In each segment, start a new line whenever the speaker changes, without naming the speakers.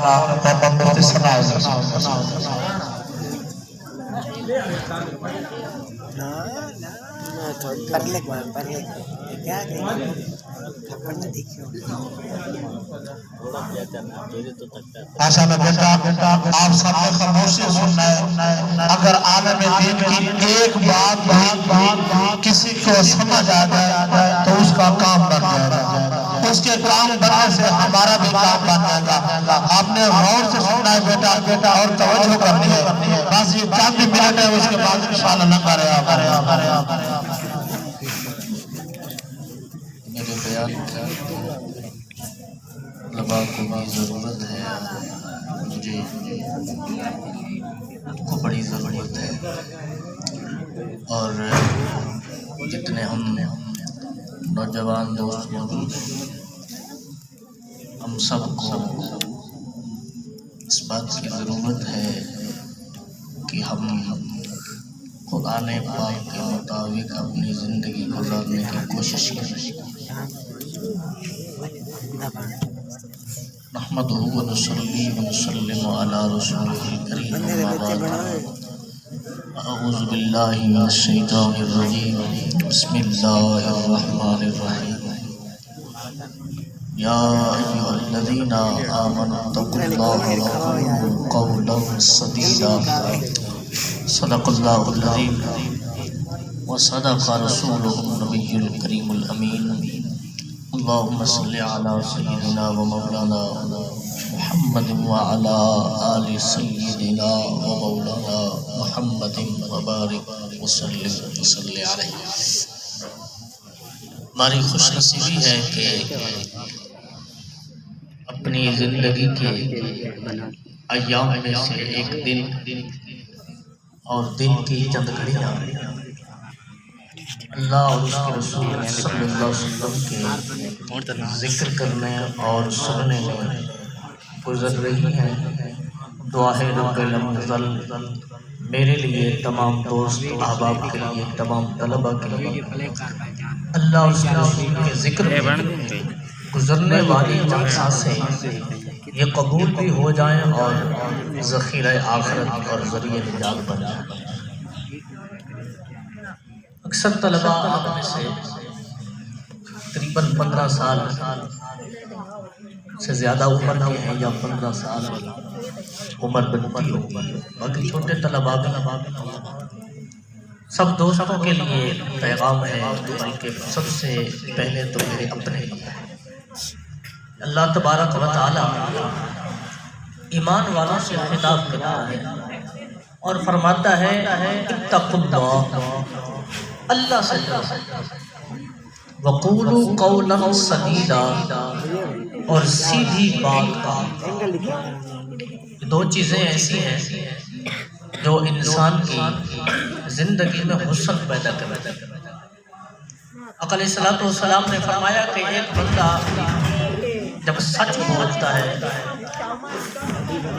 مفتی ثناء ایسا میں بیٹا آپ سب نے خاموشی سننا ہے. اگر عالم دین کی ایک بات کسی کو سمجھ آ جائے تو اس کا کام بن جائے گا. اس کے کام بننے سے ہمارا بھی کام بن جائے گا. آپ نے غور سے سننا ہے بیٹا اور توجہ کرنی ہے. بس یہ چند منٹ ہے, اس کے بعد انشاءاللہ نہ کرے آپ. میرے بیان طلباء کو بھی ضرورت ہے, مجھے کو بڑی ضرورت ہے, اور جتنے ہم نوجوان دوست موجود ہیں ہم سب کو اس بات کی ضرورت ہے کہ ہم قرآن پاک کے مطابق اپنی زندگی گزارنے کی کوشش کریں. نحمدہ و نصلی و نسلم علی رسولہ الکریم, اما بعد. اعوذ باللہ من الشیطان الرجیم, بسم اللہ الرحمن الرحیم. یا ایھا الذین آمنوا اتقوا اللہ وقولوا قولا سدیدا. صدق اللہ العظیم وصدق رسولہ النبی الکریم الامین. اللہم صلی علی سیدنا و مولانا محمد وعلی آل سیدنا و مولانا محمد وبارک وسلم وصلی علیہ. ہماری خوش نصیبی ہے کہ اپنی زندگی کے ایام میں سے ایک دن اور دن کی چند گھڑیاں اللہ اور اس کے رسول صلی اللہ علیہ وسلم کے ذکر کرنے اور سننے میں گزر رہی ہیں. دعا ہے رب العزل میرے لیے, تمام دوست احباب کے لیے, تمام طلباء کے لیے اللہ اور اس کے رسول کے ذکر میں گزرنے والی چند سانسیں یہ قبول بھی ہو جائیں اور ذخیرہ آخرت اور ذریعہ نجات بن جائیں. اکثر طلباء آپ میں سے تقریباً 15 سال سے زیادہ عمر کے ہیں یا 15 سال عمر بنتی ہو, باقی چھوٹے طلباء بھی. سب دوستوں کے لیے پیغام ہے, بلکہ سب سے پہلے تو میرے اپنے. اللہ تبارک و تعالی ایمان والوں سے خطاب کرتا ہے اور فرماتا ہے اتقوا اللہ, اللہ سے وقولوا قولا سدیدا, اور سیدھی بات کا. دو چیزیں ایسی ہیں جو انسان کی زندگی میں حسن پیدا کرتی ہیں. آقا علیہ الصلوۃ والسلام نے فرمایا کہ ایک بندہ جب سچ بولتا ہے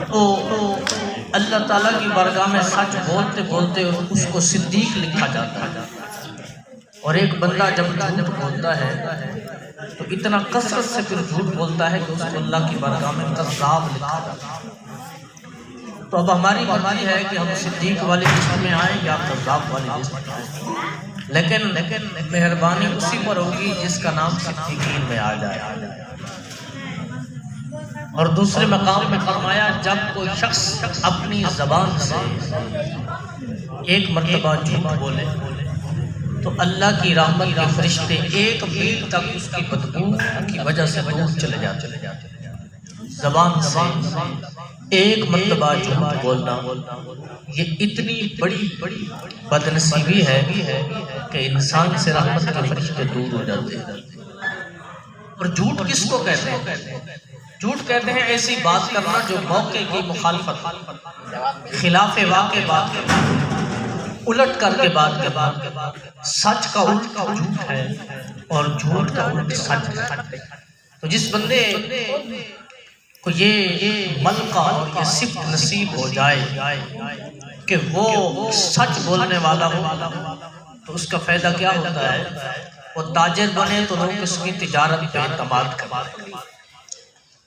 تو اللہ تعالیٰ کی بارگاہ میں سچ بولتے بولتے اس کو صدیق لکھا جاتا ہے, اور ایک بندہ جب جھوٹ بولتا ہے تو اتنا کثرت سے پھر جھوٹ بولتا ہے کہ اس کو اللہ کی بارگاہ میں کذاب لکھا جاتا ہے. تو اب ہماری مرضی ہے کہ ہم صدیق والی لسٹ میں آئیں یا کذاب والی لسٹ میں آئیں, لیکن مہربانی اسی پر ہوگی جس کا نام صدیقین میں آ جائے. اور دوسرے مقام میں فرمایا جب کوئی شخص اپنی زبان سے ایک مرتبہ جھوٹ بولے تو اللہ کی رحمت کے فرشتے ایک میل تک اس کی بدبو کی وجہ سے دور چلے جاتے. زبان سے ایک مرتبہ جھوٹ بولنا یہ اتنی بڑی بدنصیبی ہے کہ انسان سے رحمت کے فرشتے دور ہو جاتے ہیں. اور جھوٹ کس کو کہتے ہیں؟ جھوٹ کہتے ہیں ایسی بات کرنا جو موقع کی مخالفت, خلاف واقع بات کرنا, الٹ کر کے بات کرنا. سچ کا الٹ جھوٹ ہے اور جھوٹ کا الٹ سچ ہے. تو جس بندے کو یہ ملکہ اور یہ صفت نصیب ہو جائے کہ وہ سچ بولنے والا ہو تو اس کا فائدہ کیا ہوتا ہے؟ وہ تاجر بنے تو لوگ اس کی تجارت پہ اعتماد کریں.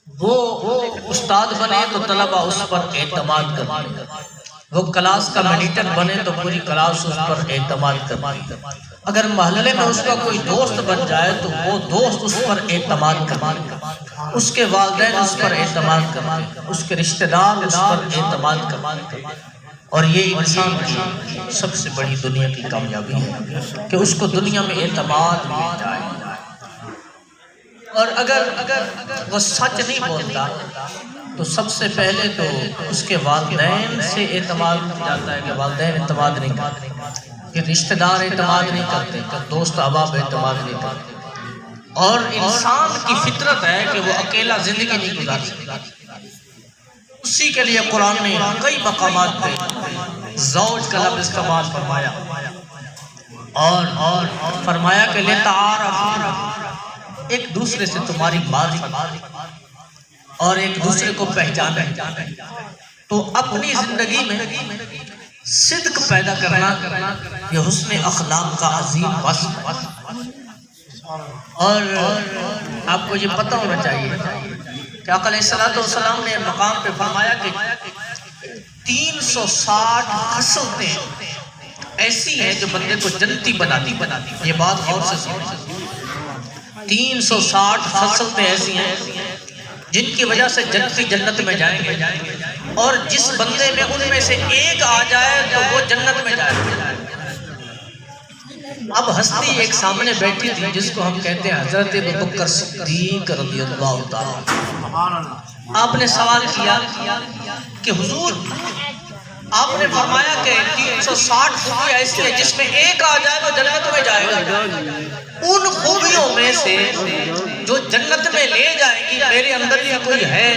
وہ اس استاد بنے تو طلبہ اس پر اعتماد کرتے، وہ کلاس کا مانیٹر بنے تو پوری کلاس اس پر اعتماد کرتی، اگر محلے میں اس کا کوئی دوست بن جائے تو وہ دوست اس پر اعتماد کرتے، اس کے والدین اس پر اعتماد کرتے، اس کے رشتہ دار اس پر اعتماد کرتے۔ اور یہ انسان کی سب سے بڑی دنیا کی کامیابی ہے کہ اس کو دنیا میں اعتماد مل جائے۔ اور اگر وہ سچ نہیں بولتا تو سب سے پہلے تو اس کے والدین سے اعتماد جاتا ہے کہ والدین اعتماد نہیں کرتے، کہ رشتہ دار اعتماد نہیں کرتے، کہ دوست احباب اعتماد نہیں کرتے۔ اور انسان کی فطرت ہے کہ وہ اکیلا زندگی نہیں گزار سکتا، اسی کے لیے قرآن نے کئی مقامات پہ زوج کا لفظ استعمال فرمایا اور فرمایا کہ لِتَعَارَفُوا، ایک دوسرے سے تمہاری معرفت اور ایک دوسرے کو پہچانے، تو اپنی زندگی میں صدق پیدا کرنا یہ حسن اخلاق کا عظیم وصف۔ اور آپ کو یہ پتہ ہونا چاہیے کہ آقا علیہ السلام نے مقام پہ فرمایا کہ 360 خصلتیں ایسی ہیں جو بندے کو جنتی بناتی۔ یہ بات غور سے سنیں، 360 خصلتیں ایسی ہیں جن کی وجہ سے جنتی جنت میں جائیں گے، اور جس بندے میں ان میں سے ایک آ جائے تو وہ جنت میں جائے گا۔ اب ہستی ایک سامنے بیٹھی تھی جس کو ہم کہتے ہیں حضرت ابوبکر صدیق رضی اللہ تعالیٰ۔ آپ نے سوال کیا کہ حضور آپ نے فرمایا کہ 360 خوبیاں ایسی ہیں جس میں ایک آ جائے تو جنت میں جائے گا، ان خوبیوں میں سے جو جنت میں لے جائے گی میرے اندر یہ کوئی ہے؟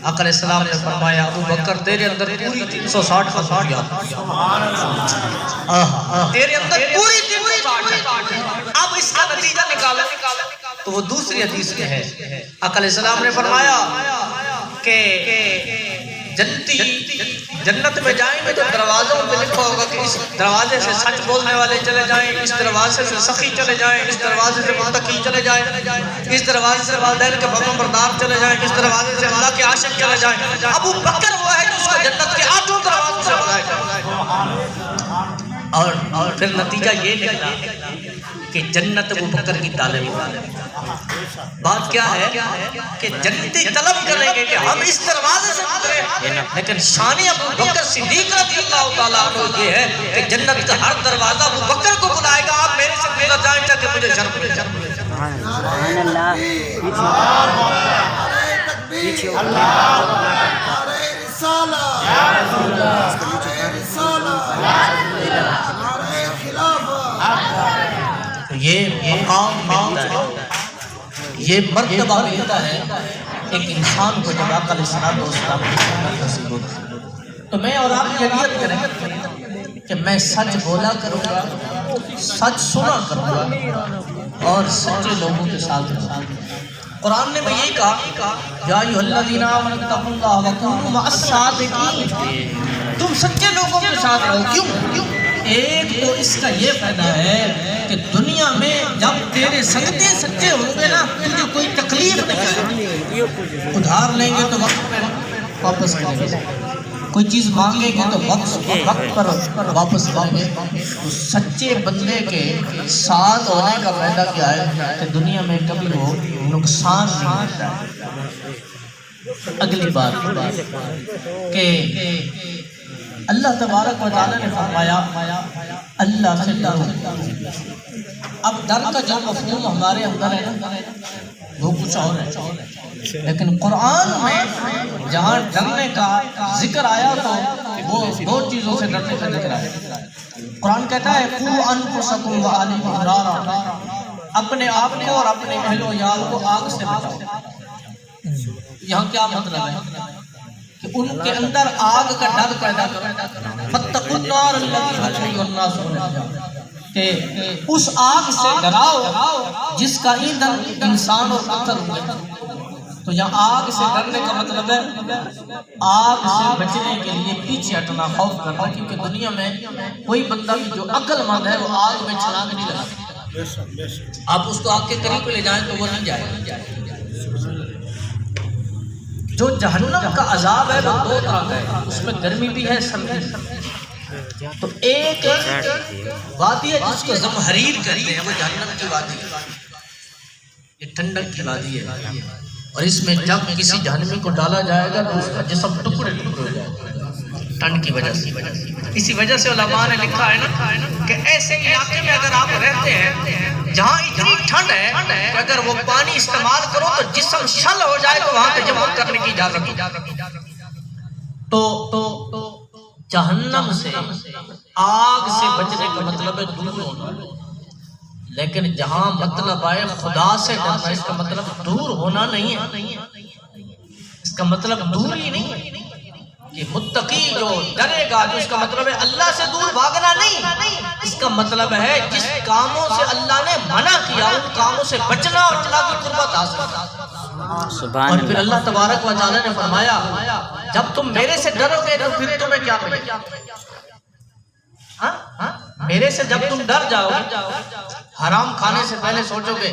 آقا علیہ السلام نے فرمایا ابو بکر تیرے اندر پوری 360 خوبیاں، تیرے اندر پوری 360۔ اب اس کا نتیجہ نکالا تو وہ دوسری حدیث میں ہے، آقا علیہ السلام نے فرمایا کہ جنت میں جائیں گے تو دروازوں پہ لکھا ہوگا کہ اس دروازے سے سچ بولنے والے چلے جائیں، اس دروازے سے سخی چلے جائیں، اس دروازے سے متقی چلے جائیں، اس دروازے سے والدین کے فرمان بردار چلے جائیں، اس دروازے سے اللہ کے عاشق چلے جائیں۔ ابو بکر وہ ہے جس کو جنت کے 8 دروازوں سے بنایا جائے۔ اور پھر نتیجہ یہ نکلا کہ جنت ابو بکر کی طالب ہے۔ بات کیا ہے کہ جنتی طلب کریں گے کہ ہم اس دروازے سے گزرے، لیکن شان ابو بکر صدیق رضی اللہ تعالیٰ عنہ یہ ہے کہ جنت کا ہر دروازہ ابو بکر کو بلائے گا، آپ میرے سے گزر جائیں تاکہ مجھے شرف ملے۔
سبحان اللہ، پیچھے
یہ مقام ملتا ہے، یہ مرتبہ ملتا ہے ایک انسان کو جب آقا علیہ السلام کی سنت حاصل ہوتی ہے۔ تو میں اور آپ یہ نیت کریں کہ میں سچ بولا کروں گا، سچ سنا کروں گا اور سچے لوگوں کے ساتھ رہوں گا۔ قرآن نے میں یہی کہا یا ایھا الذین آمنوا اتقوا اللہ وکونوا مع الصادقین، تم سچے لوگوں کے ساتھ رہو۔ کیوں؟ ایک تو اس کا یہ فائدہ ہے کہ دنیا میں جب تیرے سنگتے سچے ہوں گے نا تجھے کوئی تکلیف نہیں آئے گی، ادھار لیں گے تو وقت پر واپس کریں گے، کوئی چیز مانگیں گے تو وقت پر واپس کریں گے۔ تو سچے بندے کے ساتھ ہونے کا فائدہ کیا ہے کہ دنیا میں کبھی وہ نقصان نہیں ہوتا ہے۔ اگلی بات کہ اللہ تبارک و تعالیٰ نے فرمایا اللہ سے ڈرو۔ اب ڈر کا جو مفہوم ہمارے اندر ہے نا وہ کچھ اور ہے، لیکن قرآن میں جہاں ڈرنے کا ذکر آیا تو وہ 2 چیزوں سے ڈرنے کا ذکر آیا۔ قرآن کہتا ہے قوا انفسکم واہلیکم نارا، اپنے آپ کو اور اپنے اہل و عیال کو آگ سے بچاؤ۔ یہاں کیا مطلب ہے کہ ان کے اندر آگ کا ڈر پیدا کرو، فاتقوا النار التي وقودها الناس والحجارة، کہ اس آگ سے ڈراؤ جس کا ایندھن انسان اور پتھر ہوئے۔ تو یہاں آگ سے ڈرنے کا مطلب ہے آگ سے بچنے کے لیے پیچھے ہٹنا، خوف کرنا، کیونکہ دنیا میں کوئی بندہ بھی جو عقل مند ہے وہ آگ میں چھلانگ نہیں لگا۔ آپ اس کو آگ کے قریب لے جائیں تو وہ نہیں جائے گا۔ جو جہنم کا عذاب ہے وہ دو طرح کا ہے، اس میں گرمی بھی ہے سردی۔ تو ایک وادی ہے جس کو زمہریر کہتے ہیں، وہ جہنم کی وادی ہے، یہ ٹھنڈک کی وادی ہے، اور اس میں جب کسی جہنمی کو ڈالا جائے گا تو اس کا جسم ٹکڑے ٹکڑے ہو جائے گا ٹھنڈ کی وجہ سے۔ اسی وجہ سے علماء نے لکھا ہے نا کہ ایسے علاقے میں اگر آپ رہتے ہیں جہاں اتنی ٹھنڈ ہے کہ اگر وہ پانی استعمال کرو تو جسم شل ہو جائے تو وہاں تیمم کرنے کی اجازت ہے۔ تو جہنم سے آگ سے بچنے کا مطلب ہے دور ہونا، لیکن جہاں مطلب آئے خدا سے ڈرنا، اس کا مطلب دور ہونا نہیں ہے، اس کا مطلب دور ہی نہیں ہے کہ متقی جو ڈرے گا، جو اس کا مطلب ہے اللہ سے دور بھاگنا نہیں، اس کا مطلب ہے جس کاموں سے اللہ نے منع کیا ان کاموں سے بچنا اور اللہ کی قربت حاصل کرنا۔ اور پھر اللہ تبارک و تعالی نے فرمایا جب تم میرے سے ڈرو گے تو پھر تمہیں کیا ملے گا؟ میرے سے جب تم ڈر جاؤ گے، حرام کھانے سے پہلے سوچو گے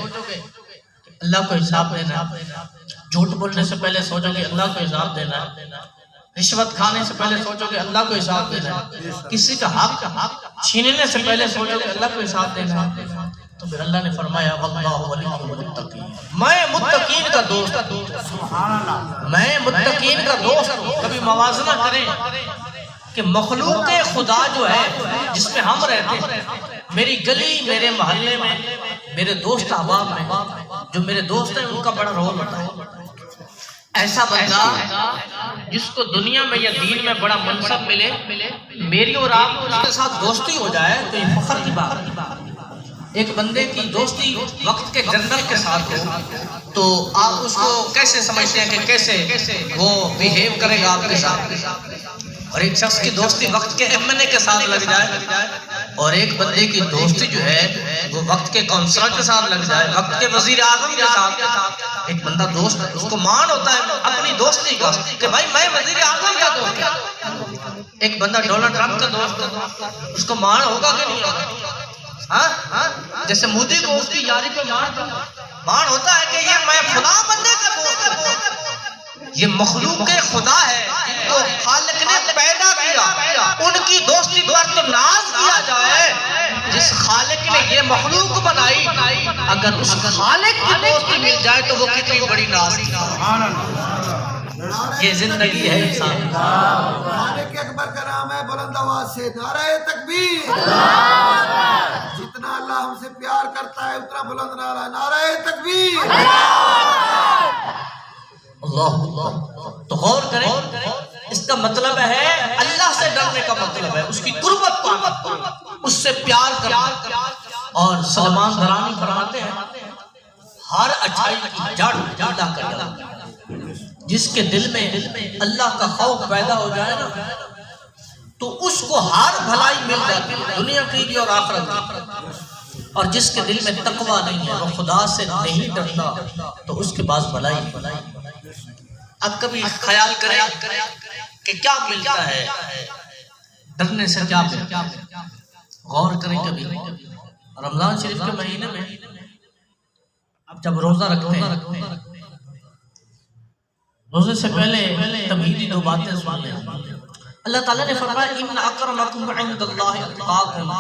اللہ کو حساب دینا ہے، جھوٹ بولنے سے پہلے سوچو گے اللہ کو حساب دینا ہے، رشوت کھانے سے پہلے سوچو کہ اللہ کو حساب دینا ہے، کسی کا حق چھیننے سے پہلے سوچو کہ اللہ کو حساب دینا ہے، تو پھر اللہ نے فرمایا واللہ ولی المتقین، میں متقین کا دوست ہوں، میں متقین کا دوست ہوں۔ کبھی موازنہ کریں کہ مخلوق خدا جو ہے جس میں ہم رہتے ہیں، میری گلی، میرے محلے میں، میرے دوست احباب میں جو میرے دوست ہیں ان کا بڑا رول ہوتا ہے۔ ایسا بندہ جس کو دنیا میں یا دین میں بڑا منصب ملے، میری اور آپ کے ساتھ دوستی ہو جائے تو یہ فخر کی بات ہے۔ ایک بندے کی دوستی وقت کے جنرل کے ساتھ ہو تو آپ اس کو کیسے سمجھتے ہیں کہ کیسے وہ بیہیو کرے گا آپ کے ساتھ، اور ایک شخص کی دوستی وقت کے ایم این اے کے ساتھ لگ جائے، اور ایک بندے کی دوستی جو ہے وہ وقت کے کونسلر کے ساتھ لگ جائے، وقت کے وزیر اعظم کے ساتھ۔ ایک بندہ دوست ہے، اس کو مان ہوتا ہے اپنی دوستی کا کہ بھائی میں وزیر اعظم کا دوست ہوں۔ ایک بندہ ڈونلڈ ٹرمپ کا دوست ہے، اس کو مان ہوگا کہ نہیں ہوگا؟ جیسے مودی کو اس کی یاری پہ مان ہوتا ہے کہ یہ میں فلاں بندے کا دوست ہوں۔ یہ مخلوق خدا ہے جن کو خالق نے پیدا کیا، ان کی دوستی پر تو ناز کیا جائے۔ جس خالق نے یہ مخلوق بنائی، اگر اس خالق کی دوستی مل جائے تو وہ کتنی بڑی ناز کی۔ یہ زندگی ہے انسان۔
خالق اکبر کا نام ہے، بلند آواز سے نعرہ تکبیر۔ جتنا اللہ ہم سے پیار کرتا ہے اتنا بلند نعرہ، نعرہ تکبیر۔
اللہ تو غور کریں، اس کا مطلب ہے اللہ سے ڈرنے کا مطلب ہے اس کی قربت پانا، اس سے پیار کرنا۔ اور سلمان درانی فرماتے ہیں ہر اچھائی کی جڑ اللہ کا ڈر، جس کے دل میں اللہ کا خوف پیدا ہو جائے نا تو اس کو ہر بھلائی مل جاتی ہے، دنیا کی بھی اور آخرت کی۔ اور جس کے دل میں تقویٰ نہیں ہے، وہ خدا سے نہیں ڈرتا تو اس کے پاس بھلائی۔ اب کبھی خیال کریں کہ کیا ملتا ہے ڈرنے سے، کیا ملتا ہے؟ غور کریں کبھی رمضان شریف کے مہینے میں اب جب روزہ رکھتے ہیں، روزے سے پہلے تمہیدی دو باتیں سن لیں۔ اللہ تعالیٰ نے فرمایا ان اکرمکم عند اللہ اتقاکم،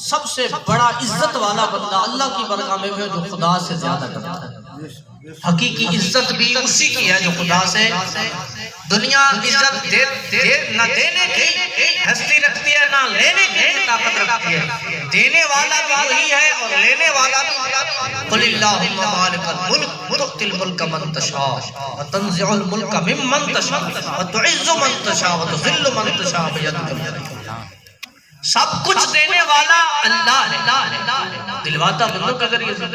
سب سے بڑا عزت والا بندہ اللہ کی بارگاہ میں ہے جو خدا سے زیادہ ڈرتا ہے۔ حقیقی عزت بھی اسی کی ہے جو خدا سے، دنیا عزت نہ دینے کی ہستی رکھتی ہے نہ لینے کی طاقت رکھتی ہے، دینے والا بھی وہی ہے اور لینے والا بھی۔ قل اللہم مالک الملک تؤتی الملک من تشاء وتنزع الملک ممن تشاء وتعز من تشاء وتذل من تشاء بیدک الخیر۔ سب کچھ دینے والا اللہ ہے، دلواتا بندوں کے ذریعے سے۔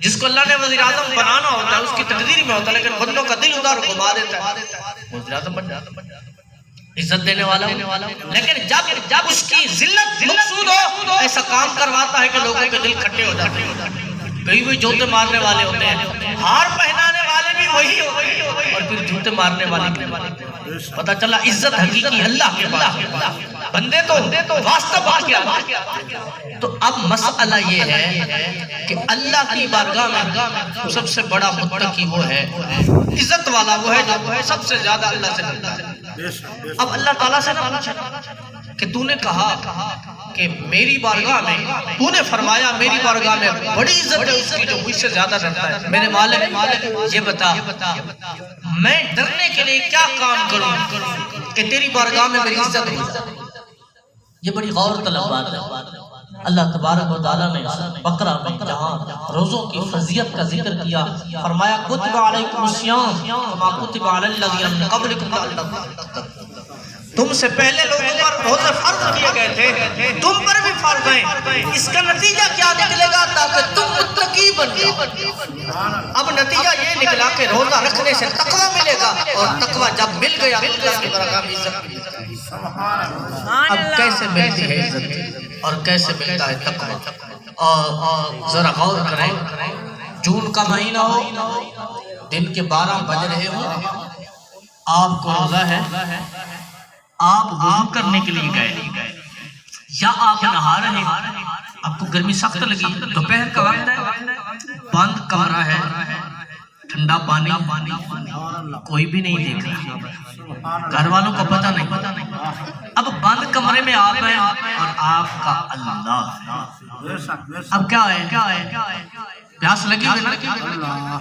جس کو اللہ نے وزیر اعظم بنانا ہوتا ہے اس کی تقدیر میں ہوتا ہے، لیکن بندوں کا دل ادھر گھما دیتا ہے، وزیر اعظم بن جاتا ہے، عزت دینے والا۔ لیکن جب اس کی ذلت مقصود ہو ایسا کام کرواتا ہے کہ لوگوں کے دل کھٹے ہو جاتے ہیں۔ کئی بھی جوتے مارنے والے ہوتے ہیں، ہار پہنانے والے بھی وہی ہوتے ہیں، اور پھر جوتے مارنے والے پتہ چلا عزت حقیقی اللہ کے پاس، بندے تو واسطہ پا کے آتے۔ تو اب مسئلہ یہ ہے کہ اللہ کی بارگاہ میں سب سے بڑا متقی وہ ہے، عزت والا وہ ہے جو سب سے زیادہ اللہ سے ملتا ہے۔ اب اللہ تعالیٰ سے پوچھا کہ تو نے کہا کہ میری بارگاہ میں، تو نے فرمایا میری بارگاہ میں بڑی عزت ہے اس کی جو مجھ سے زیادہ رہتا ہے، میرے مالک یہ بتا میں ڈرنے کے لیے کیا کام کروں کہ تیری بارگاہ میں میری عزت ہو۔ یہ بڑی غور طلب بات ہے۔ اللہ تبارک و تعالیٰ نے بقرہ میں جہاں روزوں کی فضیلت کا ذکر کیا، فرمایا کتب علیکم الصیام کما کتب علی الذین من قبلکم لعلکم تتقون۔ تم سے پہلے لوگوں پر روزے فرض کیے گئے تھے، تم پر بھی فرض ہیں، اس کا نتیجہ کیا نکلے گا تاکہ تم متقی بن جاؤ۔ اب نتیجہ یہ نکلا کہ روزہ رکھنے سے تقوی ملے گا، اور تقوی جب مل گیا اللہ کی بارگاہ میں عزت ملے گا۔ اب کیسے ملتی ہے عزت اور کیسے ملتا ہے تقوی؟ اور ذرا غور کریں، جون کا مہینہ ہو، دن کے 12 بج رہے ہوں، آپ کو روزہ ہے، آپ وضو کرنے کے لیے گئے یا آپ نہا رہے ہیں، آپ کو گرمی سخت لگی، دوپہر کا وقت ہے، بند کمرہ ہے، ٹھنڈا پانی، کوئی بھی نہیں دیکھ رہا، گھر والوں کو پتہ نہیں، اب بند کمرے میں آپ ہیں اور آپ کا اللہ، اب کیا ہے؟ پیاس لگی نا،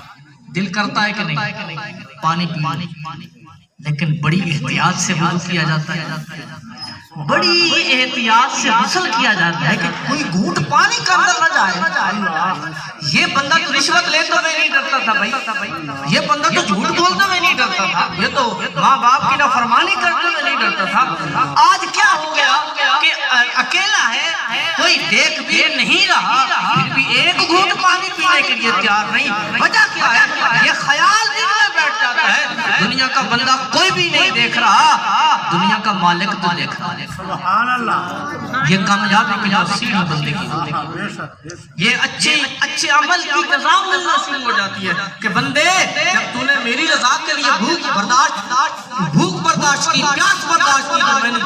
دل کرتا ہے کہ نہیں پانی پی، لیکن بڑی احتیاط سے وضو کیا جاتا ہے، بڑی احتیاط سے غسل کیا جاتا ہے کہ کوئی گھونٹ پانی کا اندر نہ جائے۔ یہ بندہ تو رشوت لیتے ہوئے نہیں ڈرتا تھا بھائی، یہ بندہ تو جھوٹ بولتے ہوئے نہیں ڈرتا تھا، یہ تو ماں باپ کی نافرمانی کرتے ہوئے نہیں ڈرتا تھا۔ آج کیا ہو گیا کہ اکیلا ہے، کوئی دیکھ بھی نہیں رہا، پھر بھی ایک گھونٹ پانی پینے کے لیے تیار نہیں۔ وجہ کیا ہے؟ یہ خیال دل میں بیٹھ جاتا ہے دنیا کا بندہ کوئی بھی نہیں دیکھ رہا، دنیا کا مالک تو دیکھ رہا ہے۔
سبحان اللہ،
یہ کامیابی کی نصیب بندگی، یہ اچھے عمل کی نظام میں نصیب ہو جاتی ہے کہ بندے جب تو نے میری رضا کے لیے بھوک برداشت کی، پیاس برداشت کی، تو میں نے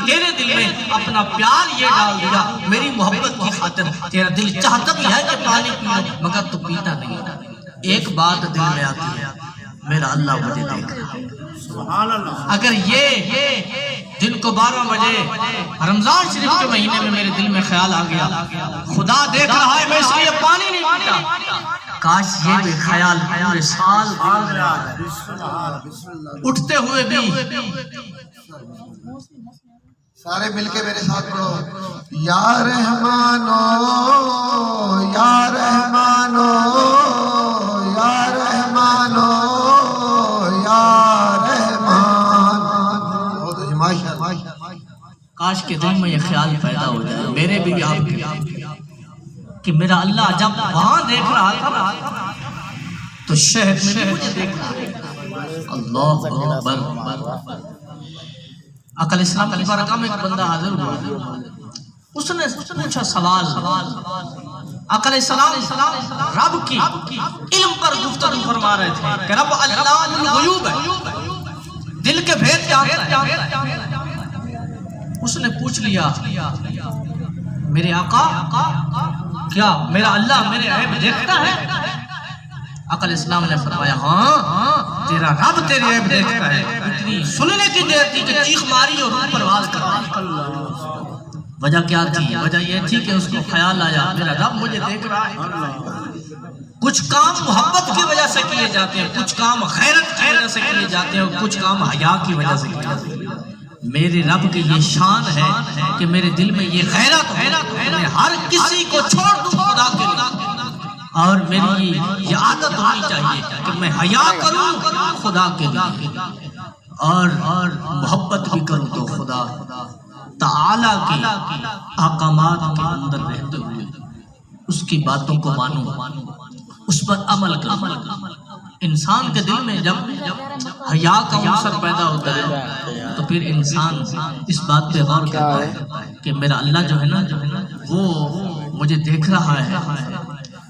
تیرے دل میں اپنا پیار یہ ڈال دیا، میری محبت کی خاطر تیرا دل چاہتا بھی ہے کہ پانی پیو مگر تو پیتا نہیں۔ ایک بات دل میں آتی ہے، میرا اللہ مجھے دیکھ رہا ہے۔
سبحان اللہ،
اگر یہ دن کو 12 بجے رمضان شریف کے مہینے میں میرے دل میں خیال آ گیا خدا دیکھ رہا ہے میں اس لیے پانی نہیں پیتا، کاش یہ بھی خیال پورے سال اٹھتے ہوئے بھی
سارے مل کے میرے ساتھ پڑھو، یا رحمانو یا رحمانو یا رحمانو یا رحمان۔
کاش کے دل میں یہ خیال پیدا ہو جائے میرے بھی آپ کے، کہ میرا اللہ جب وہاں دیکھ رہا تھا تو شہر میں بھی مجھے دیکھ رہا ہے۔ اللہ اکبر۔ عقل اسلام کی بارگاہ میں ایک بندہ حاضر ہوا، اس نے پوچھا سوال، عقل اسلام رب کی علم پر گفتگو فرما رہے تھے کہ رب علام الغیوب ہے، دل کے بھید جانتا ہے۔ اس نے پوچھ لیا میرے آقا کیا میرا اللہ میرے عیب دیکھتا ہے؟ عقل اسلام نے فرمایا ہاں تیرا رب تیرے عیب دیکھتا ہے۔ اتنی سننے کی دیر تھی کہ چیخ ماری اور روح پرواز کر دی۔ وجہ کیا تھی؟ وجہ یہ تھی کہ اس کو خیال آیا میرا رب مجھے دیکھ رہا ہے۔ کچھ کام محبت کی وجہ سے کیے جاتے ہیں، کچھ کام غیرت کی وجہ سے کیے جاتے ہیں، اور کچھ کام حیا کی وجہ سے کیے جاتے ہیں۔ میرے رب کی یہ شان ہے کہ میرے دل میں یہ غیرت ہے، میں ہر کسی کو چھوڑ دوں خدا کے لیے، اور میری یہ عادت ہونی چاہیے کہ میں حیا کروں خدا کے لیے، اور محبت بھی کروں تو خدا تعالی کے احکامات کے اندر رہتے ہوئے اس کی باتوں کو مانوں، اس پر عمل کروں۔ انسان کے دل میں جب حیا کا عنصر پیدا ہوتا ہے تو پھر انسان اس بات پہ غور کرتا ہے کہ میرا اللہ جو ہے نا وہ مجھے دیکھ رہا ہے،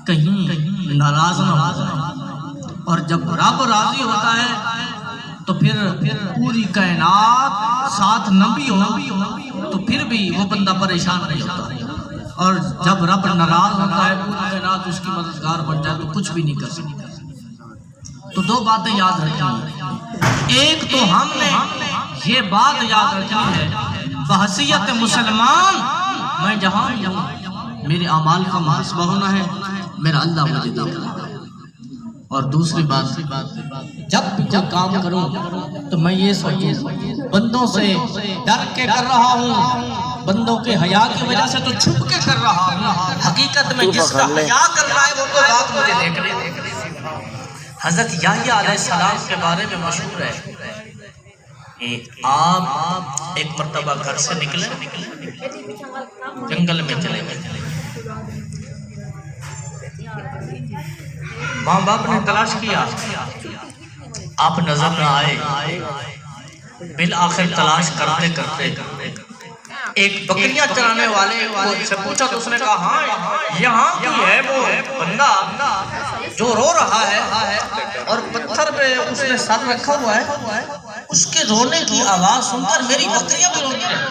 کہیں ناراض نہ ہو۔ اور جب رب راضی ہوتا ہے تو پھر پوری کائنات ساتھ نبی ہو تو پھر بھی وہ بندہ پریشان نہیں ہوتا، اور جب رب ناراض ہوتا ہے پوری کائنات اس کی مددگار بن جائے تو کچھ بھی نہیں کر سکتا۔ تو دو باتیں یاد رکھنی، ایک تو ہم نے یہ بات یاد رکھنی ہے بحیثیت مسلمان میں جہاں ہوں میرے اعمال کا محاسبہ ہونا ہے، میرا اللہ مجھے دیکھ رہا ہے۔ اور دوسری بات، جب بھی کوئی کام کروں تو میں یہ سوچوں بندوں سے ڈر کے کر رہا ہوں، بندوں کے حیا کی وجہ سے تو چھپ کے کر رہا ہوں، حقیقت میں جس کا حیا کر رہا ہے وہ تو ذات مجھے دیکھ رہے ہیں۔ حضرت یحییٰ علیہ السلام کے بارے میں مشہور ہے کہ آپ ایک مرتبہ گھر سے نکلے، جنگل میں چلے گئے، ماں باپ نے تلاش کیا، آپ نظر نہ آئے، بالآخر تلاش کرتے کرتے ایک بکریاں چرانے والے سے پوچھا تو اس نے کہا ہاں یہاں کوئی ہے وہ بندہ جو رو رہا ہے اور پتھر پہ اس نے سر رکھا ہوا ہے، اس کے رونے کی آواز سن کر میری بکریاں بھی روتی ہیں۔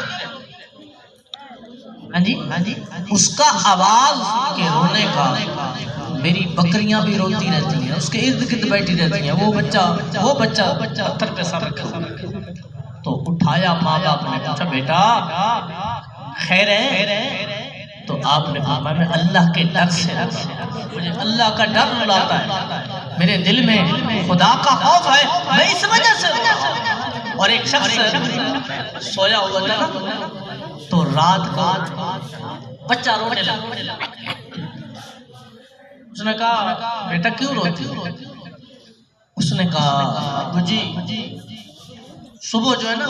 ہاں جی، اس کا آواز کے رونے کا میری بکریاں بھی روتی رہتی ہیں، اس کے ارد گرد بیٹھی رہتی ہیں، وہ بچہ پتھر پہ سر رکھا ہوا ہے۔ تو اٹھایا ماں باپ نے، پوچھا بیٹا خیر ہے؟ تو آپ نے فرمایا میں اللہ کے ڈر سے رہتا ہوں، مجھے اللہ کا ڈر رلاتا ہے، میرے دل میں خدا کا خوف ہے، میں اس وجہ سے رہتا ہوں۔ اور ایک شخص سویا ہوا تھا تو رات کو بچہ رونے لگا، اس نے کہا بیٹا کیوں روتی ہو؟ اس نے کہا ابو جی صبح جو ہے نا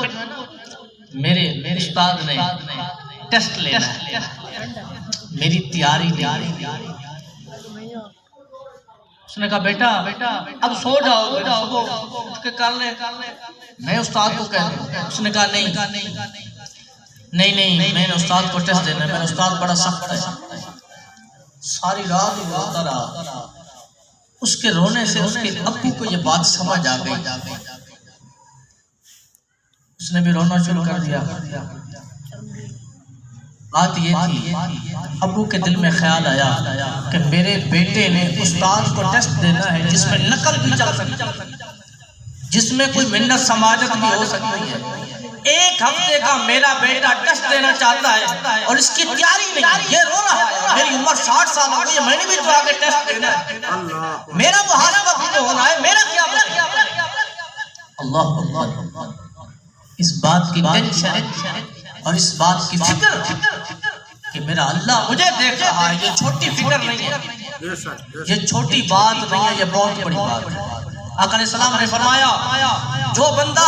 میرے استاد نے ٹیسٹ لینا ہے، میری تیاری نہیں ہے۔ اس نے کہا بیٹا اب سو جاؤ، بیٹا صبح اٹھ کے کر لے، میں استاد کو کہہ دوں۔ اس نے کہا نہیں میں نے استاد کو ٹیسٹ دینا ہے، میرا استاد بڑا سخت ہے۔ ساری رات وہ روتا رہا، اس کے رونے سے اس کے ابو کو یہ بات سمجھ آ گئی، اس نے بھی رونا شروع کر دیا۔ بات یہ تھی ابو کے دل میں خیال آیا کہ میرے بیٹے نے استاد کو ٹیسٹ دینا ہے جس میں نقل بھی چل سکتی، جس میں کوئی منت سماجت بھی ہو سکتی ہے۔ ایک ہفتے کا میرا بیٹا ٹیسٹ دینا چاہتا ہے اور اس کی تیاری نہیں، یہ رو رہا ہے، میری عمر 60 سال ہو گئی ہے، میں نے بھی تو آگے ٹیسٹ دینا ہے، میرا محاسبہ بھی تو ہونا ہے، میرا کیا بنے گا؟ اللہ اکبر، اس بات کی ٹینشن اور اس بات کی فکر کہ میرا اللہ مجھے دیکھ رہا ہے، یہ چھوٹی فکر نہیں ہے، یہ چھوٹی بات نہیں ہے، یہ بہت بڑی بات ہے۔ آقا علیہ السلام نے فرمایا جو بندہ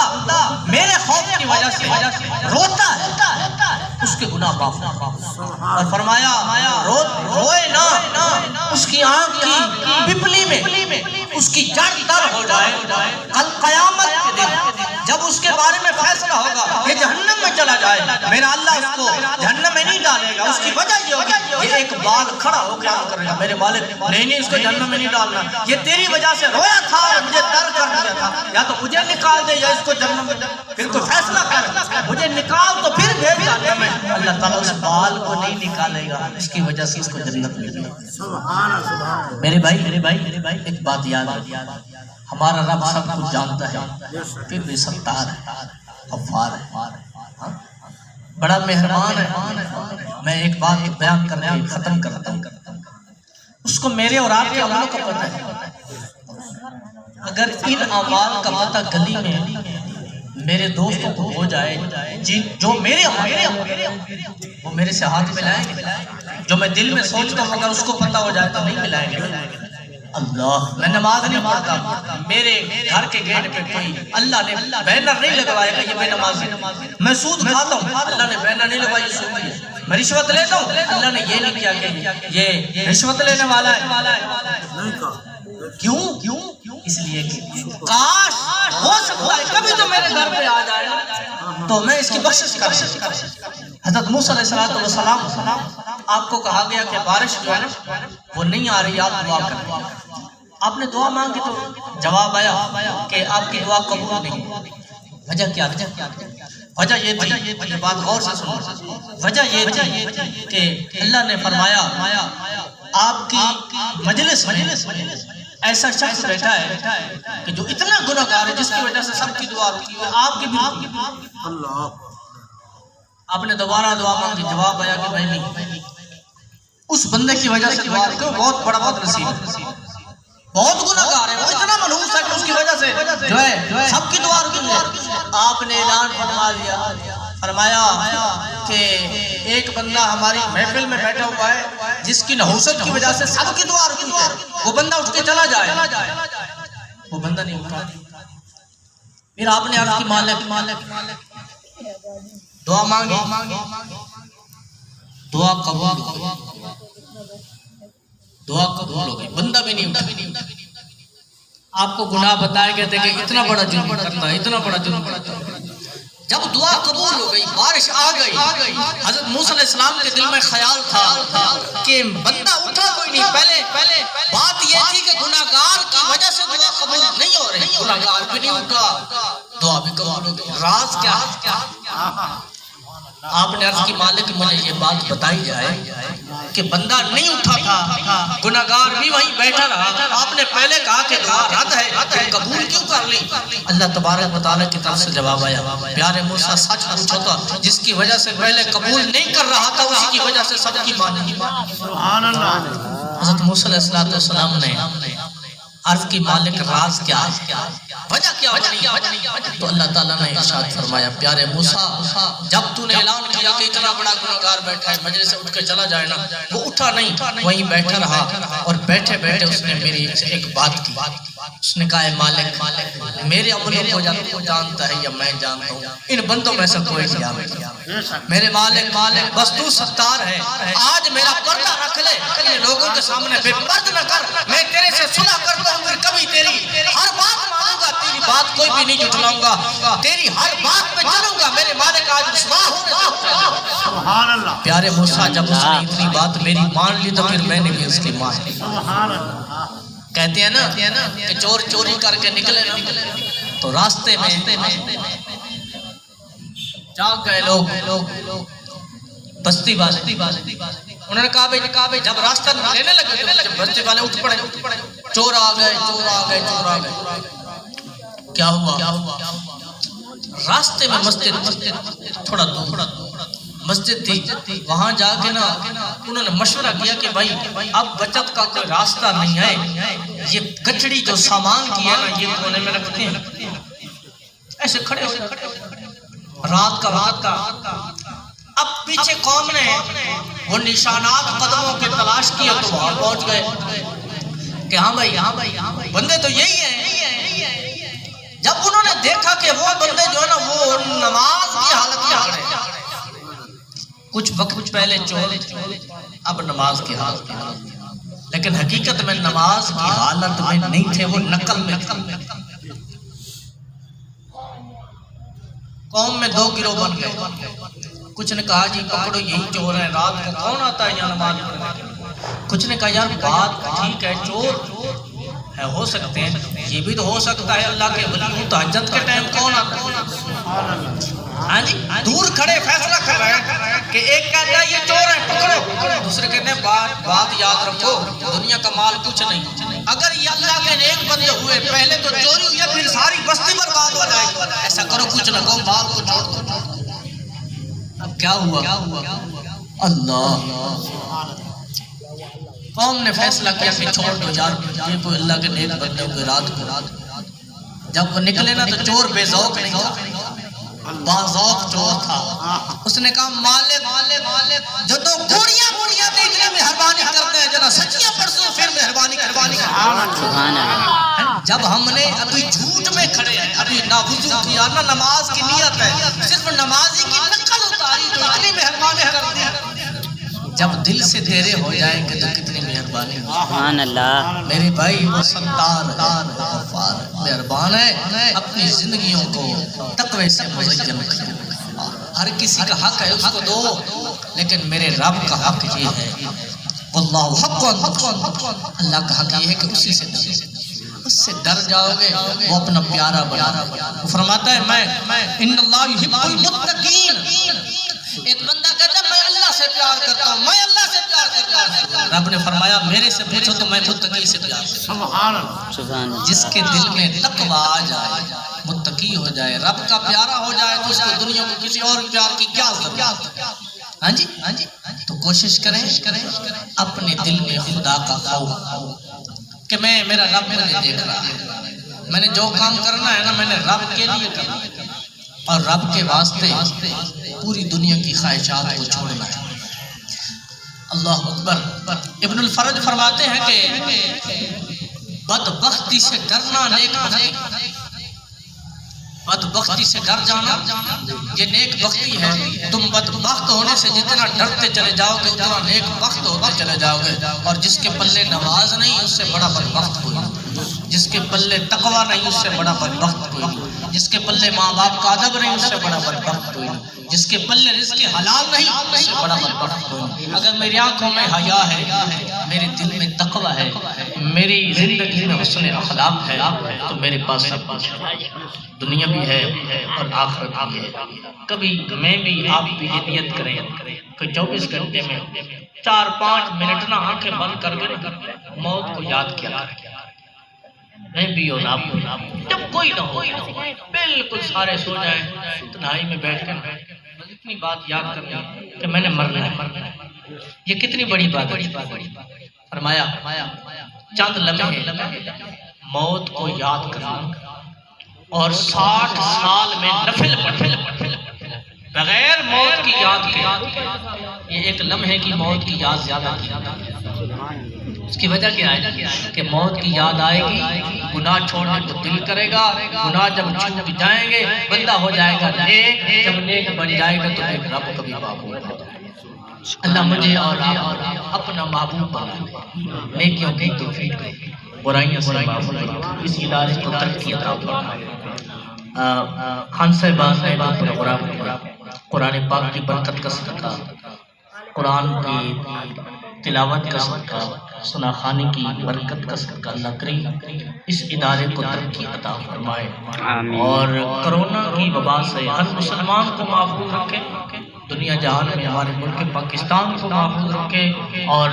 میرے خوف کی وجہ سے روتا ہے اس کے گناہ معاف، اور فرمایا روئے نہ، اس کی آنکھ کی پپلی میں اس کی جڑ تر ہو جائے، کل قیامت کے دن جب اس کے بارے میں فیصلہ ہوگا یہ جہنم میں چلا جائے، میرا اللہ اس کو جہنم میں نہیں ڈالے گا۔ اس کی وجہ یہ ہوگی، یہ ایک بال کھڑا ہو کے کرے گا میرے مالک نہیں اس کو جہنم میں نہیں ڈالنا، یہ تیری وجہ سے رویا تھا اور مجھے ڈر کر دیا تھا، یا تو مجھے نکال دے یا اس کو جہنم میں، پھر تو فیصلہ کر، مجھے نکال تو پھر بھیج جہنم میں۔ اللہ تعالیٰ اس بال کو نہیں نکالے گا، اس کی وجہ سے اس کو جنت ملے گی۔ میرے بھائی ایک بات یاد ہے، ہمارا رب سب کچھ جانتا ہے، پھر بھی ستار ہے، غفار ہے، بڑا مہربان ہے۔ میں ایک بات بیان کرنے ختم کرتا ہوں، اس کو میرے اور آپ کے عملوں کا پتہ ہے۔ اگر ان اعمال کا پتہ گلی میں میرے دوستوں کو ہو جائے جو میرے وہ میرے سے ہاتھ ملائیں گے، جو میں دل میں سوچتا ہوں اگر اس کو پتہ ہو جائے تو نہیں ملائیں گے۔ اللہ میں نماز نہیں پڑھتا، میرے گھر کے گیٹ پہ کوئی اللہ نے بینر نہیں لگوایا کہ یہ بے نمازی، میں سود کھاتا ہوں اللہ نے بینر نہیں لگوایا یہ سودی ہے، میں رشوت لیتا ہوں اللہ نے یہ نہیں کیا کہ یہ رشوت لینے والا ہے۔ کیوں؟ اس لیے کہ کاش ہو سکتا ہے کبھی تو میرے گھر پہ آ جائے تو میں اس کی بخشش کر سکتا۔ حضرت موسیٰ علیہ السلام آپ کو کہا گیا کہ بارش جو ہے نا وہ نہیں آ رہی، آپ دعا کریں، آپ نے دعا مانگی تو جواب آیا کہ آپ کی دعا قبول نہیں. وجہ کیا تھی؟ وجہ یہ تھی، یہ بات غور سے سنو، وجہ یہ تھی کہ اللہ نے فرمایا آپ کی مجلس میں ایسا شخص بیٹھا ہے کہ جو اتنا گناہگار ہے جس کی وجہ سے سب کی دعا رکی ہے، آپ کی بھی رکی ہے.
اللہ
آپ نے دوبارہ دعا مانگی، جواب آیا کہ بھائی نہیں، اس بندے کی وجہ سے دعا رکی، بہت بڑا بد نصیب ہے، بہت گناہگار ہے، وہ اتنا منحوس ہے کہ اس کی وجہ سے جو ہے سب کی دعا رکی ہے. آپ نے اعلان فرما دیا، فرمایا کہ ایک بندہ ہماری محفل میں بیٹھا ہوا ہے جس کی نحوست کی وجہ سے سب کی دعا رکی ہے، وہ بندہ اٹھ کے چلا جائے. وہ بندہ نہیں اٹھا. پھر آپ نے عرض کی مالک دعا مانگی، دعا قبول ہو گئی، دعا قبول ہو گئی، بندہ بھی نہیں اٹھا. آپ کو گناہ بتائے گئے تھے کہ اتنا بڑا جرم کرتا ہے، اتنا بڑا جرم کرتا ہے. جب دعا قبول ہو گئی، بارش آ گئی، حضرت موسیٰ علیہ السلام کے دل میں خیال تھا کہ بندہ اٹھا کوئی نہیں. پہلے بات یہ تھی کہ گناہگار کی وجہ سے دعا قبول نہیں ہو رہی، گناہگار بھی نہیں اٹھا، دعا بھی قبول ہو گئی. راز کیا ہے؟ آپ نے عرض کی مالک مجھے یہ بات بتائی جائے کہ بندہ نہیں اٹھا تھا، گناہگار بھی وہیں بیٹھا رہا. آپ نے پہلے کہا کہ دعا رد ہے، پھر قبول کیوں کر لی؟ اللہ تبارک و تعالیٰ کی طرف سے جواب آیا، پیارے موسیٰ سچ پوچھو تھا، جس کی وجہ سے پہلے قبول نہیں کر رہا تھا اسی کی وجہ سے سب کی مانی.
سبحان اللہ.
حضرت موسیٰ علیہ السلام نے عرض کی مالک راز کیا ہے، وجہ کیا بنی؟ تو اللہ تعالیٰ نے ارشاد فرمایا، پیارے موسیٰ جب تو نے اعلان کیا کہ اتنا بڑا گناہگار بیٹھا ہے، مجلس سے اٹھ کے چلا جائے نا، وہ اٹھا نہیں، وہیں بیٹھا رہا. اور بیٹھے بیٹھے اس نے میری ایک بات کی. اس نے کہا ہے مالک میرے عملوں کو جانتا ہے یا میں جانتا ہوں، ان بندوں میں سے کوئی نہیں جانتا. میرے مالک بس تو ستار ہے، آج میرا پردہ رکھ لے، ان لوگوں کے سامنے بے پرد نہ کر. میں تیرے سے صلح کرتا ہوں، پھر کبھی تیری ہر بات مانوں گا، تیری بات کوئی بھی نہیں جھٹلاؤں گا، تیری ہر بات پہ چلوں گا. میرے مالک آج رسوا ہونے دو.
سبحان اللہ.
پیارے موسیٰ جب اس نے اتنی بات میری مان لی تو پھر میں نے بھی اس کی مان لی.
سبحان اللہ.
کہتے ہیں نا کہ چور چوری کر کے نکلے تو راستے میں جاگ گئے لوگ، بستی والے. انہوں نے کہا بھئی جب راستہ لینے لگے تو بستی والے اٹھ پڑے، چور آ گئے. کیا ہوا؟ راستے میں مسجد تھوڑا دور مسجد تھی، وہاں جا کے نا انہوں نے مشورہ کیا کہ بھائی اب بچت کا کوئی راستہ نہیں ہے، یہ گچڑی جو سامان کی ہے نا یہ کونے میں رکھتے ہیں. ایسے کھڑے ہو رات کا وقت کا. اب پیچھے قوم نے وہ نشانات قدموں کے تلاش کیا تو وہاں پہنچ گئے کہ ہاں بھائی بندے تو یہی ہیں. جب انہوں نے دیکھا کہ وہ بندے جو ہے نا وہ نماز کی حالت میں کھڑے ہیں، کچھ وقت پہلے چور، اب نماز کی حالت میں، لیکن حقیقت میں نماز کی حالت میں نہیں تھے، وہ نقل میں تھے. قوم میں دو گروہ بن گئے. کچھ نے کہا جی پکڑو یہی چور ہے، رات کو کون آتا ہے یہاں نماز پڑھنے؟ کچھ نے کہا یار بات ٹھیک ہے، چور ہے ہو سکتے ہیں، یہ بھی تو ہو سکتا ہے اللہ کے ولی ہوں، تہجد کے ٹائم کون آتا ہے؟ ہاں جی دور کھڑے فیصلہ کر رہے ہیں کہ ایک کہتا ہے یہ چور ہے پکڑو، دوسرے کہتے ہیں بات یاد رکھو دنیا کا مال کچھ نہیں. اگر یہ اللہ کے نیک بندے ہوئے پہلے تو چوری ہوئی ہے، پھر ساری بستی برباد ہو جائے گی. ایسا کرو کچھ نہ کہو، مال کو چھوڑ دو. اب کیا ہوا؟ اللہ قوم نے فیصلہ کیا کہ چھوڑ دو یار، یہ کوئی اللہ کے نیک بندے ہوئے. رات کو جب وہ نکلے نا تو چور بے ذوق نہیں تھا، باذوق چور تھا. اس نے کہا مالک جو تو گوڑیاں دیکھنے میں مہربانی کرتے ہیں، جنا سچیاں پرسوں پھر مہربانی جب ہم نے ابھی جھوٹ میں کھڑے ہیں، ابھی نہ وضو کیا نہ نماز کی نیت ہے، صرف نمازی کی نقل اتاری تو اتنی مہربانی کر دی. جب دل سے تیرے ہو جائیں گے تو کتنی مہربانی.
سبحان اللہ.
میرے بھائی وہ ستار غفار مہربان ہے، اپنی زندگیوں کو تقوی سے مزین کرے. ہر کسی کا حق ہے اس کو دو، لیکن میرے رب کا حق یہ ہے واللہ حق، اللہ کا حق یہ ہے کہ اسی سے ڈرو، اس سے ڈر جاؤ گے وہ اپنا پیارا بنا دے گا۔ وہ فرماتا ہے میں ان اللہ یحب المتقین، ایک بندہ کہتا ہے میں اللہ سے پیار کرتا ہوں، میں اللہ سے پیار کرتا ہوں، رب نے فرمایا میرے سے پوچھو تو میں متقی سے پیار کرتا ہوں۔
سبحان اللہ،
سبحان اللہ۔
جس کے دل میں تقوی آ جائے، متقی ہو جائے، رب کا پیارا ہو جائے تو اس کو دنیا کو کسی اور پیار کی کیا ضرورت؟ ہاں جی تو کوشش کریں اپنے دل میں خدا کا خوف کہ میرا رب مجھے دیکھ رہا ہے، میں نے جو کام کرنا ہے نا میں نے رب کے لیے کرنا ہے، اور رب کے واسطے پوری دنیا کی خواہشات کو چھوڑنا ہے۔ اللہ اکبر۔ ابن الفرج فرماتے ہیں کہ بدبختی سے ڈرنا نیک بختی، بدبختی سے ڈر جانا یہ نیک بختی ہے۔ تم بدبخت ہونے سے جتنا ڈرتے چلے جاؤ گے اتنا نیک بخت ہوتے چلے جاؤ گے، اور جس کے پلے نماز نہیں اس سے بڑا بدبخت کوئی نہیں، جس کے پلے تقوی نہیں اس سے بڑا بدبخت کوئی نہیں، جس کے پلے ماں باپ کا ادب نہیں اس سے بڑا بدبخت کوئی نہیں، جس کے پلے رزق حلال نہیں اس سے بڑا بدبخت کوئی نہیں۔ اگر میری آنکھوں میں حیا ہے، میرے دل میں تقوی ہے، میری زندگی میں حسن اخلاق ہے تو میرے پاس سب کچھ ہے، دنیا بھی ہے اور آخرت بھی ہے۔ کبھی میں بھی آپ بھی یہ نیت کریں کہ 24 گھنٹے میں 4-5 منٹ نہ آنکھیں بند کر کے موت کو یاد کیا کریں، میں بھی اور آپ بھی، جب کوئی نہ ہو بالکل سارے سو جائیں، تنہائی میں بیٹھ کر بس اتنی بات یاد کرنی کہ میں نے مرنا ہے۔ یہ کتنی بڑی بات ہے۔ فرمایا چند لمحے موت کو یاد کرنا اور 60 سال میں نفل پڑھنا بغیر موت کی یاد کے، یہ ایک لمحے کی موت کی یاد زیادہ کی۔ اس کی وجہ کیا ہے کہ موت کی یاد آئے گی، گناہ چھوڑنے کو دل کرے گا، گناہ جب چھوٹ جائیں گے بندہ ہو جائے گا نیک، جب نیک بن جائے گا تو ایک رب کبھی محبوب ہوگا۔ اللہ مجھے اور آپ اپنا محبوب بنا دے، نیکیوں کی توفیق دے، برائیوں سے محفوظ رکھے، اس ادارے کو ترقی عطا فرمائے۔ خان صاحبان نے جو پروگرام کیا، قرآن پاک کی برکت کا صدقہ، قرآن کی تلاوت کا صدقہ، سنا خانی کی برکت کا صدقہ، اللہ کریم اس ادارے کو ترقی عطا فرمائے اور کرونا کی وبا سے ہر مسلمان کو محفوظ رکھے، دنیا جہان میں ہمارے ملک پاکستان کو محفوظ رکھے، اور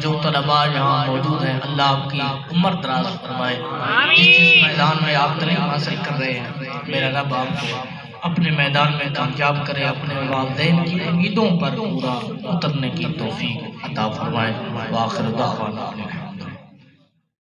جو طلباء یہاں موجود ہیں اللہ آپ کی عمر دراز فرمائے۔ جس میدان میں آپ تعلیم حاصل کر رہے ہیں میرا رب آپ کو اپنے میدان میں کامیاب کرے، اپنے والدین کی امیدوں پر پورا اترنے کی توفیق عطا فرمائے۔ وآخر دعوانا